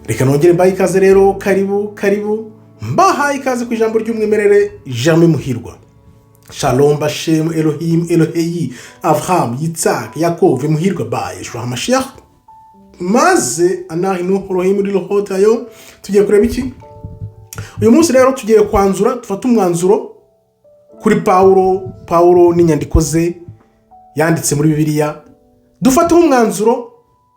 Reka nongere mbaye ikaze rero, karibu mbahaye ikaze ku ijambo ry'umwimerere Jamais muhirwa. Shalom Bashem Elohim Eloheyi Avraham Yitzhak Yaakov muhirwa baye Yeshua Mashiach. Maze anahinu Elohim rilohotayo tugiye kureba iki? Uyu munsi rero tugiye kwanzura, tufata umwanzuro kuri Pawulo n'inyandiko ze yanditse muri Bibiliya. Dufata umwanzuro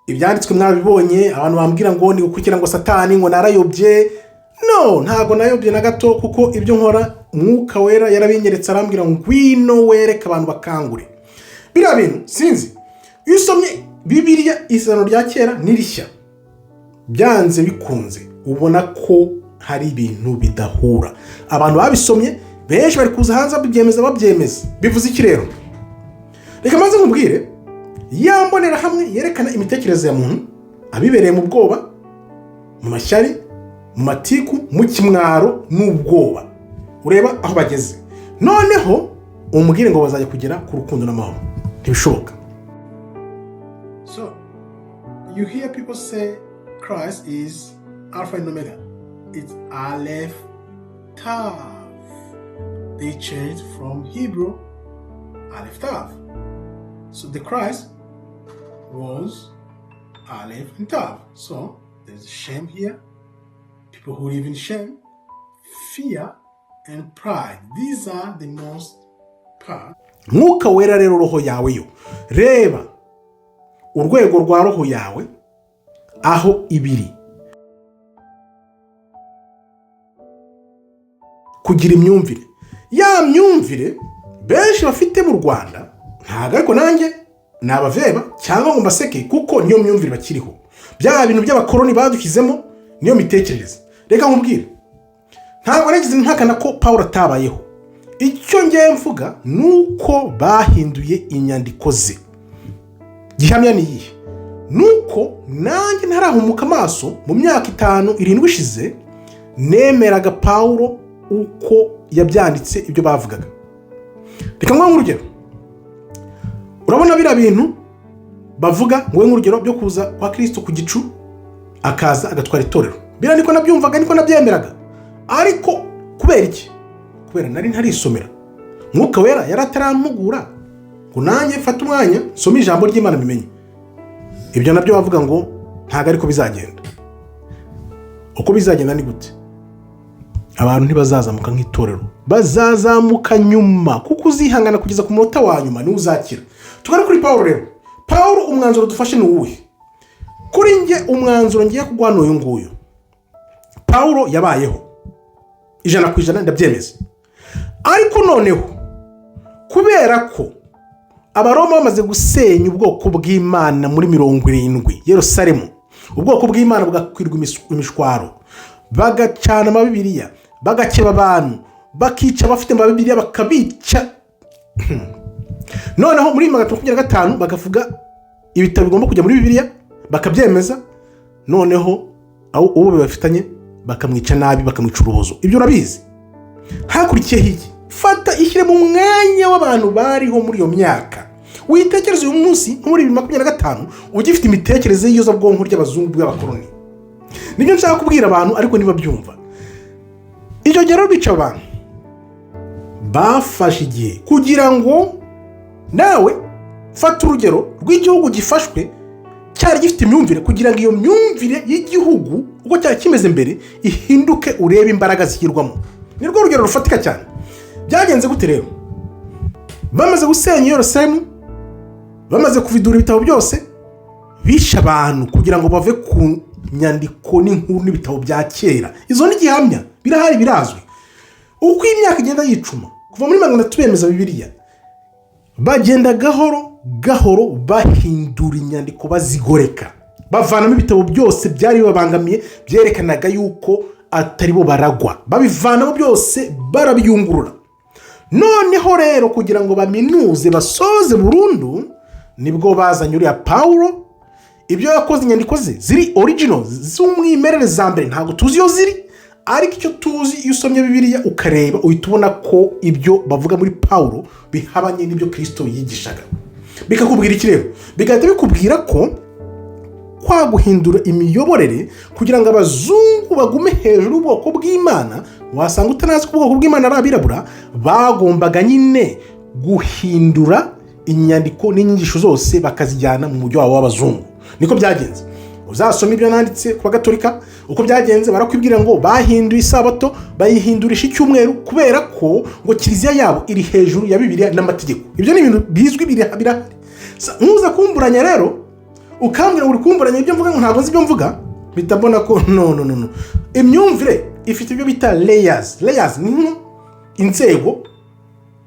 ibyanditswe mwabibonye, abantu bambwira ngo ni gukukira ngo satani ngo narayobye. No, ntago nayobye na gato, kuko ibyo nkora umwuka wera yarabinyeretse arambwira ngo ngwino wereka abantu bakangure. Biriya bintu sinzi, iyo usomye Bibiliya isano rya kera n'irishya, byanze bikunze ubona ko hari ibintu bidahura. Abantu babisomye benshi bari kuza hanze babyemeza. Bivuze iki rero? Reka maze nkubwire, yambonera hamwe yerekana imitekerereze ya muntu abibereye mu bwoba, mu mashyari, mu matiku, mu kimwaro n'ubwoba. Ureba aho bageze. Noneho umubwire ngo bazajya kugera ku rukundo n'amahoro. Ntibishoboka. So, you hear people say Christ is Alpha and Omega. It's Aleph Tav. They changed from Hebrew Aleph Tav. So the Christ was Aleph and Tav. So there's shame here. People who live in shame, fear, and pride. These are the most part. Nuko rero roho yawe yo. Reba urwego rwa roho yawe aho ibiri. Kugira imyumvire. Ya myumvire benshi bafite mu Rwanda, ntago ariko nanjye nabaveba cyangwa ngo mbaseke, kuko niyo myumvire bakiriho. Bya bintu by'abakoroni badukizemo niyo mitekerereze. Reka nkubwire, ntabwo nagize ntakana ko Pawulo atabayeho. Icyo ngiye mvuga nuko bahinduye inyandiko ze. Gihamya ni iyihe? Nuko nanjye ntarahumuka amaso mu myaka 5-7 ishize, nemeraga Pawulo uko yabyanditse ibyo bavugaga. Reka nkwa urugero. Urabona bira bintu bavuga ngo nk'urugero byo kuza kwa Kristo ku gicu akaza agatwara itorero. Bira niko nabyumvaga, niko nabyemeraga. Ariko kubera iki? Kubera nari ntarisomera. Mwuka wera yarataramugura ngo nanjye mfata umwanya nsoma ijambo ry'Imana bimenye. Ibyo nabyo bavuga ngo ntago ariko bizagenda. Uko bizagenda ni gute? Abantu ntibazazamuka nk'itorero, bazazamuka nyuma, kuko uzihangana kugeza ku munota wa nyuma ni uzakira. Tugara kuri Pawulo rero. Pawulo umwanzuro dufashe ni uwuhe? Kuri nge umwanzuro ngiye kugwana uyu nguyu. Pawulo yabayeho 100% ndabyemeza. Ariko noneho kubera ko Abaroma bamaze gusenya ubwoko bw'Imana muri 70 Yerusalemu, ubwoko bw'Imana bugakwirwa imishwaro, bagacana amabibiliya, bagakeba abantu, bakica bafite amabibiliya bakabica. Noneho muri 1925 bagavuga ibitabo bigomba kujya muri Bibiliya, bakabyemeza. Noneho uwo bafitanye bakamwica nabi, bakamwica urubozo. Ibyo urabizi. Hakurikiye hiki, fata ishyire mu mwanya w'abantu bariho muri iyo myaka. Witekereze uyu munsi muri 2025 ugifite imitekerereze y'iyoza bwonko ry'abazungu bw'abakoloni. Nibyo nshaka kubwira abantu, ariko niba byumva. Icyo gero bica abantu bafashe igihe kugira ngo nawe fata urugero rw'igihugu gifashwe cyari gifite imyumvire, kugira ngo iyo myumvire y'igihugu uko cyari kimeze mbere ihinduke, urebe imbaraga zishyirwamo. Ni rwo rugero rufatika cyane. Byagenze gute rero? Bamaze gusenya Yerusalemu, bamaze kuvidura ibitabo byose, bisha abantu kugira ngo bave ku nyandiko n'inkuru n'ibitabo bya kera. Izo ni gihamya, birahari, birazwi. Uko imyaka igenda yicuma, kuva muri 300 bemeza Bibiliya, bagenda gahoro bahindura inyandiko, bazigoreka, bavanamo ibitabo byose byari babangamiye byerekanaga yuko atari bo baragwa, babivanamo byose barabiyungurura. Noneho rero kugira ngo baminuze basoze burundu, nibwo bazanye uriya Pawulo. Ibyo yakoze inyandiko ze ziri original, z'umwimerere za mbere, ntago tuzi iyo ziri. Ariko icyo tuzi, iyo usomye Bibiliya ukareba, uhita ubona ko ibyo bavuga muri Pawulo bihabanye n'ibyo Kristo yigishaga. Bikakubwira iki rero? Bigahita bikubwira ko kwa guhindura imiyoborere kugira ngo abazungu bagume hejuru y'ubwoko bw'Imana. Wasanga utanazi ko ubwoko bw'Imana ari abirabura, bagombaga nyine guhindura inyandiko n'inyigisho zose bakazijyana mu mujyi wabo w'abazungu. Niko byagenze. Uzasoma ibyo nanditse ku Gatolika uko byagenze, barakwibwira ngo bahinduye isabato bayihindurisha icyumweru kubera ko ngo kiliziya yabo iri hejuru ya Bibiliya n'amategeko. Ibyo ni ibintu bizwi birahari. Ntuza kumburanya rero ukambwira uri kumburanya ibyo mvuga ngo ntabwo nzi ibyo mvuga, bitabona ko no. Imyumvire ifite ibyo bita layers ni inzego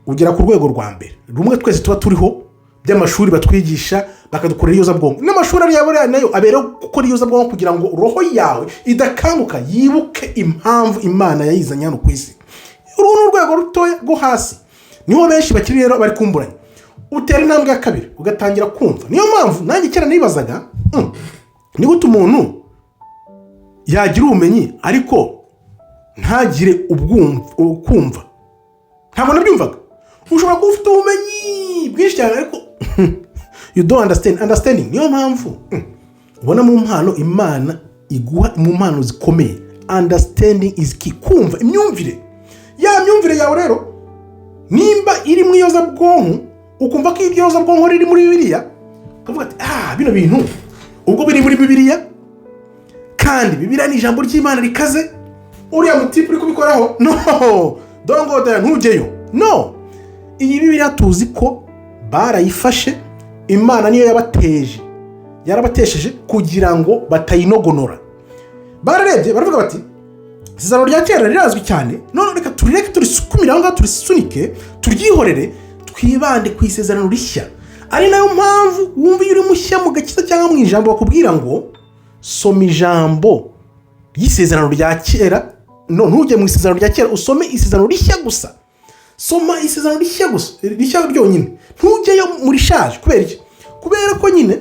ugera ku rwego rwa mbere rumwe twese tuba turiho by'amashuri batwigisha bakadukorera iyozabwonko. N'amashuri ari yabo nayo abera gukora iyozabwonko kugira ngo roho yawe idakanguka yibuke impamvu Imana yayizanye hano ku isi. Uru ni urwego rutoya rwo hasi, niho benshi bakiri rero bari kumburanya. Utera intambwe ya kabiri ugatangira kumva. Niyo mpamvu nanjye kera nibazaga ni gute umuntu yagira ubumenyi ariko ntagire kumva. Ntabwo nabyumvaga. Ushobora kuba ufite ubumenyi bwinshi cyane ariko you don't understanding. Niyo mpamvu ubona mu mpano Imana iguha mu mpano zikomeye. Understanding is key. Kumva imyumvire. Ya myumvire yawe rero nimba iri mu iyozabwonko, ukumva ko iryozabwonko riri muri Bibiliya, ukavuga ati bino bintu ubwo biri muri Bibiliya kandi Bibiliya ni ijambo ry'Imana rikaze, uriya mutipe uri kubikoraho don't go there, ntugeyo. No, iyi Bibiliya tuzi ko barayifashe, Imana niyo yarabatesheje kugira ngo batayinogonora. Bararebye baravuga bati isezerano rya kera rirazwi cyane, none reka turisukumire aho ngaho, turisunike turyihorere, twibande ku isezerano rishya. Ari nayo mpamvu wumva iyo uri mushya mu gakiza cyangwa mu ijambo bakubwira ngo soma ijambo ry'isezerano rya kera. Ntujye mu isezerano rya kera, usome isezerano rishya gusa. Soma isezerano rishya gusa, rishya ryonyine, ntujyeyo muri shaje. Kubera iki? Kubera ko nyine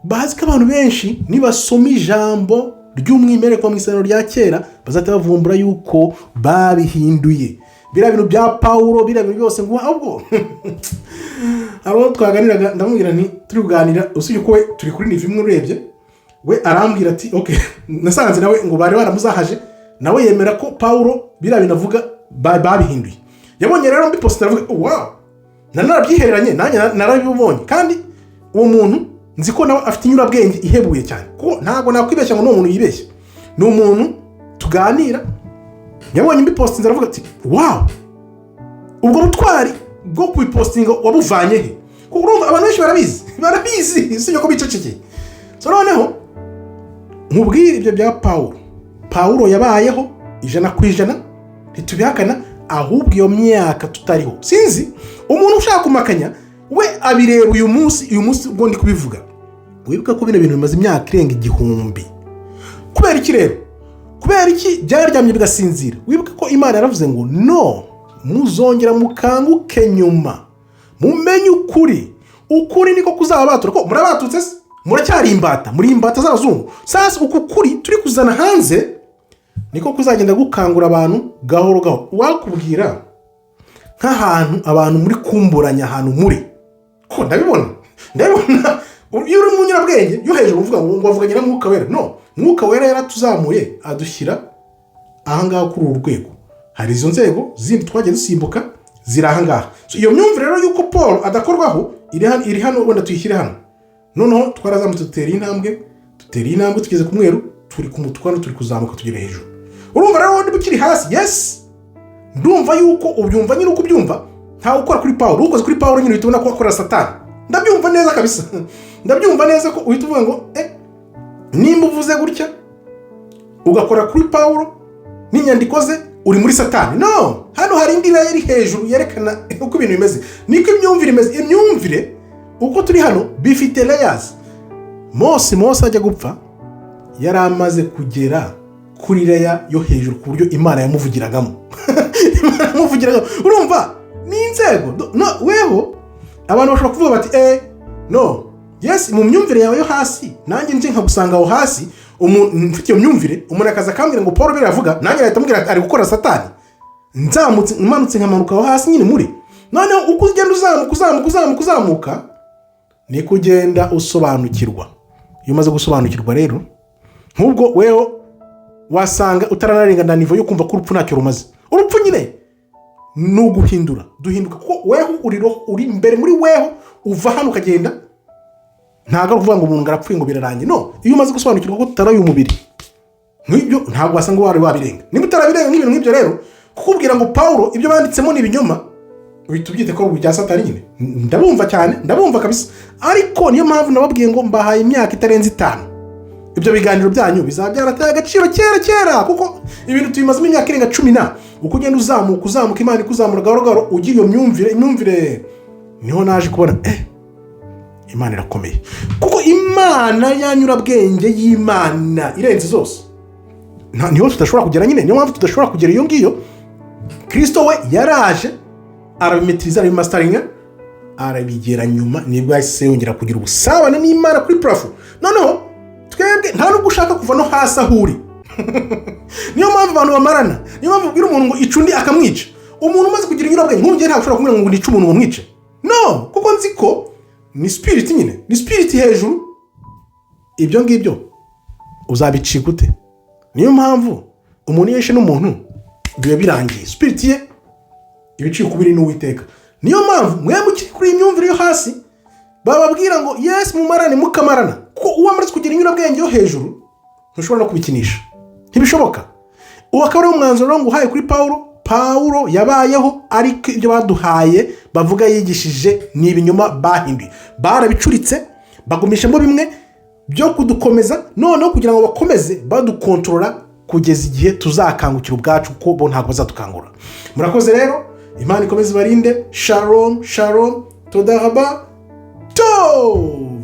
bazi ko abantu benshi nibasoma ijambo ry'umwimerere mu isezerano rya kera bazahita bavumbura yuko babihinduye. Biriya bintu bya Pawulo, biriya bintu byose ngo ahubwo abo twaganiraga ndamubwira nti turi kuganira, usibye ko we turi kuri nivi imwe urebye, we arambwira ati okay, nasanze nawe ngo bari baramuzahaje, nawe yemera ko Pawulo biriya bintu avuga babihinduye. Yabonye rero mbiposta aravuga wow, narabyihereranye nanjye narabibonye, kandi uwo muntu nzi ko nawe afite inyurabwenge ihebuye cyane, kuko ntabwo nakwibeshya ngo ni umuntu yibeshye, ni umuntu tuganira. Yabonye mbipostinze aravuga ati wow, ubwo butwari bwo kubipostinga wabuvanye he? Kuko urumva abantu benshi barabizi si ko bicecekeye. So noneho nkubwire ibyo bya Pawulo yabayeho 100% ntitubihakana, ahubwo iyo myaka tutariho. Sinzi umuntu ushaka kumakanya we abireba uyu munsi ubwo ndi kubivuga, wibuka ko bino bintu bimaze imyaka irenga 1000. Kubera iki rero? Kubera iki byaryamye bigasinzira? Wibuka ko Imana yaravuze ngo no, muzongera mukanguke nyuma mumenye ukuri niko kuzabatura. Ko murabatutse se, muracyari imbata, muri imbata z'abazungu. Sasa uku kuri turi kuzana hanze niko kuzagenda gukangura abantu gahoro gahoro. Wakubwira nk'ahantu abantu muri kumburanya ahantu muri ko ndabibona iyo uri mu nyurabwenge yo hejuru uvuga ngo wavuganye na Mwuka Wera. No, Mwuka Wera yaratuzamuye adushyira ahangaha kuri uru rwego. Hari izo nzego zindi twagiye dusimbuka ziri ahangaha. So iyo myumvire rero yuko Paul adakorwaho iri hano, wenda tuyishyire hano. Noneho twarazamutse tutera intambwe tugeze ku mweru, turi ku mutwano, turi kuzamuka tugere hejuru. Urumva rero wandi bukiri hasi. Yes, ndumva yuko ubyumva nyine uko ubyumva. Nta ukora kuri Pawulo, ukoze kuri Pawulo nyine uhita ko akora satani. Ndabyumva neza kabisa. Ndabyumva neza ko uhita uvuga ngo nimba uvuze gutya ugakora kuri Pawulo n'inyandiko ze uri muri satani. No, hano hari indi layeri hejuru yerekana uko ibintu bimeze. Niko imyumvire imeze. Imyumvire uko turi hano bifite layers. Mose ajya gupfa yari amaze kugera kuri layer yo hejuru ku buryo Imana yamuvugiragamo. Urumva ni inzego. No, weho abantu bashobora kuvuga bati no, yes, mu myumvire yawe yo hasi nanjye nje nkagusanga aho hasi, umuntu mfite iyo myumvire, umuntu akaza akambwira ngo Paul biravuga, nanjye ahita ambwira ari gukora satani. Nzamutse nkamanuka aho hasi nyine muri. Noneho uko ugenda uzamuka ni kugenda usobanukirwa. iyo umaze gusobanukirwa rero nk'ubwo wewe wasanga utaranarenga nivo yo kumva ko urupfu ntacyo rumaze. Urupfu nyine ni uguhindura, duhinduka kuko weho uri imbere muri weho, uva hano ukagenda. Ntabwo ari ukuvuga ngo umuntu arapfuye ngo birarangiye, no. Iyo umaze gusobanukirwa ko tutari uyu mubiri nk'ibyo, ntabwo wasanga wari wabirenga. Niba utarabirenga nk'ibintu nk'ibyo rero, kukubwira ngo Pawulo ibyo banditsemo ni ibinyoma, uhita ubyite ko bya satani nyine. Ndabumva cyane, ndabumva kabisa, ariko niyo mpamvu nababwiye ngo mbahaye imyaka itarenze 5. Ibyo biganiro byanyu bizaba byarateye agaciro kera, kuko ibintu tubimazemo imyaka irenga 10 uko ugenda uzamuka Imana ikuzamura gahoro gahoro, ugira iyo myumvire. Niho naje kubona Imana irakomeye, kuko Imana yanyurabwenge y'Imana irenze zose. Niho tudashobora kugera nyine, niyo mpamvu tudashobora kugera iyo ngiyo. Kristo we yaraje arabimetiriza, arabimastaringa, arabigera nyuma nibwo yahise yongera kugira ubusabane n'Imana kuri plafo. Noneho twebwe nta nubwo ushaka kuva no hasi ahuri. Niyo mpamvu abantu bamarana, niyo mpamvu ubwira umuntu ngo icundi akamwica. Umuntu umaze kugira inyurabwenge nk'ubu ntabwo ushobora kumubwira ngo nice umuntu ngo mwice, no, kuko nzi ko ni spirit nyine, ni spirit hejuru. Ibyo ngibyo uzabicika ute? Niyo mpamvu umuntu yeshe n'umuntu biba birangiye, spirit ye ibiciye kubiri n'Uwiteka. Niyo mpamvu mwe mukiri kuri imyumvire yo hasi bababwira ngo yes mumarane mukamarana, kuko uwamaze kugira inyurabwenge yo hejuru ntushobora no kubikinisha, ntibishoboka. Uwo akaba ari umwanzuro ngo uhaye kuri Pawulo yabayeho, ariko ibyo baduhaye bavuga yigishije ni ibinyoma bahinduye, barabicuritse bagumishamo bimwe byo kudukomeza, noneho kugira ngo bakomeze badukontorora kugeza igihe tuzakangukira ubwacu, kuko bo ntabwo bazadukangura. Murakoze rero, Imana ikomeze ibarinde. Shalom, shalom, todaraba to.